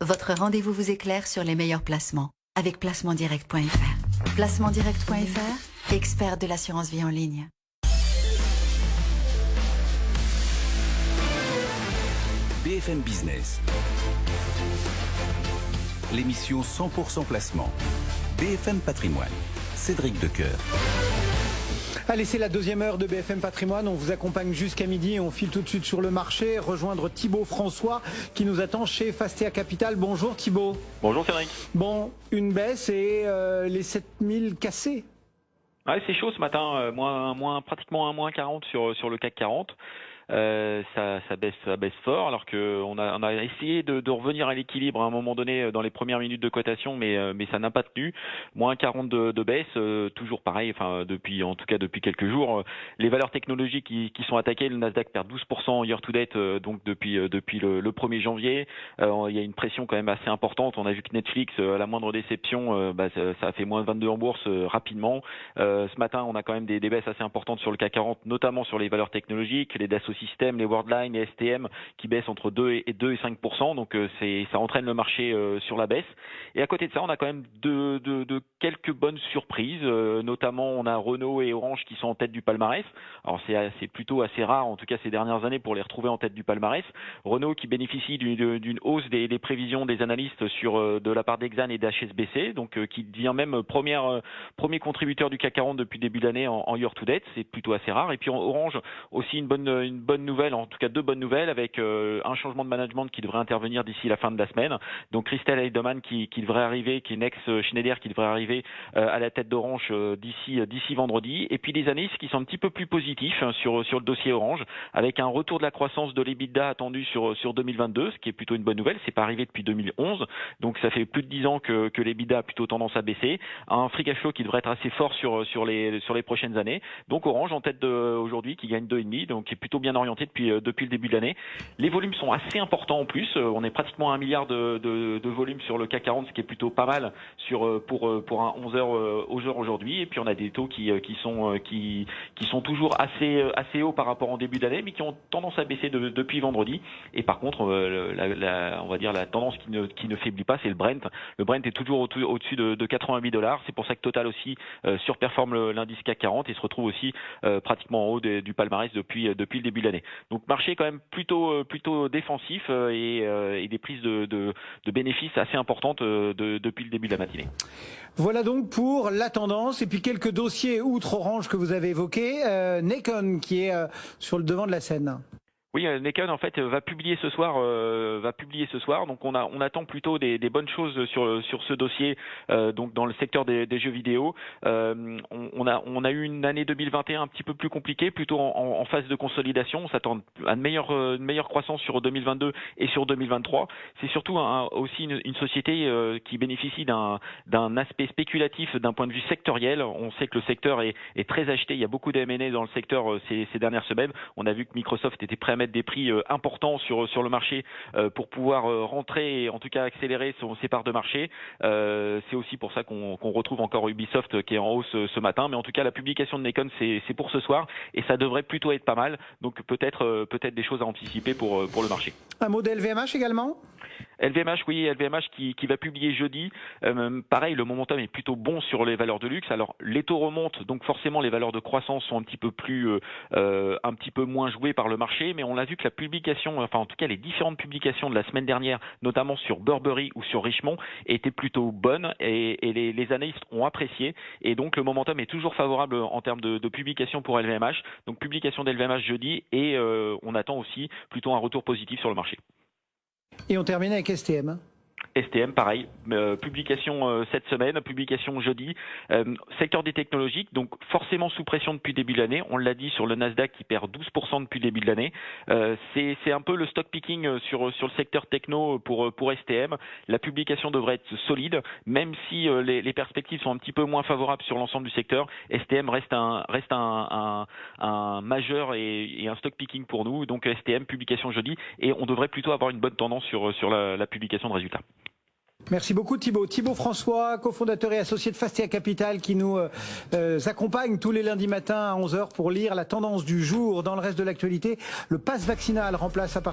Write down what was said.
Votre rendez-vous vous éclaire sur les meilleurs placements avec placementdirect.fr. Placementdirect.fr, expert de l'assurance vie en ligne. BFM Business. L'émission 100% placement. BFM Patrimoine. Cédric Decoeur. Allez, c'est la deuxième heure de BFM Patrimoine. On vous accompagne jusqu'à midi et on file tout de suite sur le marché. Rejoindre Thibaut François qui nous attend chez Fastea Capital. Bonjour Thibaut. Bonjour Cédric. Bon, une baisse et les 7000 cassés. Ouais, c'est chaud ce matin, pratiquement un moins 40 sur le CAC 40. Ça baisse fort, alors qu'on a essayé de revenir à l'équilibre à un moment donné dans les premières minutes de cotation, mais ça n'a pas tenu. Moins 40 de baisse, toujours pareil, enfin depuis quelques jours. Les valeurs technologiques qui sont attaquées, le Nasdaq perd 12% year to date, donc depuis le 1er janvier. Il y a une pression quand même assez importante. On a vu que Netflix, à la moindre déception, ça a fait moins 22 en bourse rapidement. Ce matin, on a quand même des baisses assez importantes sur le CAC 40, notamment sur les valeurs technologiques, les Dassault Systèmes, les Worldline, les STM qui baissent entre 2 et 5%, donc ça entraîne le marché sur la baisse. Et à côté de ça, on a quand même de quelques bonnes surprises, notamment on a Renault et Orange qui sont en tête du palmarès. Alors c'est plutôt assez rare, en tout cas ces dernières années, pour les retrouver en tête du palmarès. Renault qui bénéficie d'une hausse des prévisions des analystes de la part d'Exane et d'HSBC, donc qui devient même premier contributeur du CAC 40 depuis le début de l'année en year to date. C'est plutôt assez rare. Et puis Orange aussi une bonne nouvelle, en tout cas deux bonnes nouvelles, avec un changement de management qui devrait intervenir d'ici la fin de la semaine. Donc Christelle Heidemann qui devrait arriver, qui est ex-Schneider, qui devrait arriver à la tête d'Orange d'ici vendredi. Et puis les analystes qui sont un petit peu plus positifs sur le dossier Orange, avec un retour de la croissance de l'EBITDA attendu sur 2022, ce qui est plutôt une bonne nouvelle. C'est pas arrivé depuis 2011, donc ça fait plus de 10 ans que l'EBITDA a plutôt tendance à baisser. Un free cash flow qui devrait être assez fort sur les prochaines années. Donc Orange en tête aujourd'hui qui gagne 2,5, donc qui est plutôt bien orienté depuis le début de l'année. Les volumes sont assez importants en plus. On est pratiquement à 1 milliard de volume sur le CAC 40, ce qui est plutôt pas mal pour un 11 heures aujourd'hui. Et puis on a des taux qui sont toujours assez hauts par rapport en début d'année, mais qui ont tendance à baisser depuis vendredi. Et par contre, on va dire la tendance qui ne faiblit pas, c'est le Brent. Le Brent est toujours au-dessus de $88. C'est pour ça que Total aussi surperforme l'indice CAC 40 et se retrouve aussi pratiquement en haut du palmarès depuis le début de l'année. Donc marché quand même plutôt défensif et des prises de bénéfices assez importantes depuis le début de la matinée. Voilà donc pour la tendance. Et puis quelques dossiers outre Orange que vous avez évoqués. Nikon qui est sur le devant de la scène. Oui, Nikon en fait va publier ce soir. Donc on attend plutôt des bonnes choses sur ce dossier. Donc dans le secteur des jeux vidéo, on a eu une année 2021 un petit peu plus compliquée, plutôt en phase de consolidation. On s'attend à une meilleure croissance sur 2022 et sur 2023. C'est surtout aussi une société qui bénéficie d'un aspect spéculatif d'un point de vue sectoriel. On sait que le secteur est très acheté. Il y a beaucoup de M&A dans le secteur ces dernières semaines. On a vu que Microsoft était prêt à mettre des prix importants sur le marché pour pouvoir rentrer et en tout cas accélérer ses parts de marché. C'est aussi pour ça qu'on retrouve encore Ubisoft qui est en hausse ce matin. Mais en tout cas, la publication de Nikon, c'est pour ce soir et ça devrait plutôt être pas mal. Donc peut-être des choses à anticiper pour le marché. Un mot d'LVMH également ? LVMH, oui, LVMH qui va publier jeudi. Pareil, le momentum est plutôt bon sur les valeurs de luxe. Alors les taux remontent, donc forcément les valeurs de croissance sont un petit peu moins jouées par le marché, mais on a vu que la publication, enfin en tout cas les différentes publications de la semaine dernière, notamment sur Burberry ou sur Richemont, étaient plutôt bonnes et les analystes ont apprécié. Et donc le momentum est toujours favorable en termes de publication pour LVMH. Donc publication d'LVMH jeudi et on attend aussi plutôt un retour positif sur le marché. Et on termine avec STM. STM, pareil, publication cette semaine, publication jeudi. Secteur des technologiques, donc forcément sous pression depuis le début de l'année. On l'a dit sur le Nasdaq qui perd 12% depuis le début de l'année. C'est un peu le stock picking sur le secteur techno pour STM. La publication devrait être solide, même si les perspectives sont un petit peu moins favorables sur l'ensemble du secteur. STM reste un majeur et un stock picking pour nous. Donc STM, publication jeudi, et on devrait plutôt avoir une bonne tendance sur la publication de résultats. Merci beaucoup Thibaut. Thibaut François, cofondateur et associé de Fastea Capital qui nous accompagne tous les lundis matins à 11h pour lire la tendance du jour. Dans le reste de l'actualité, le pass vaccinal remplace à partir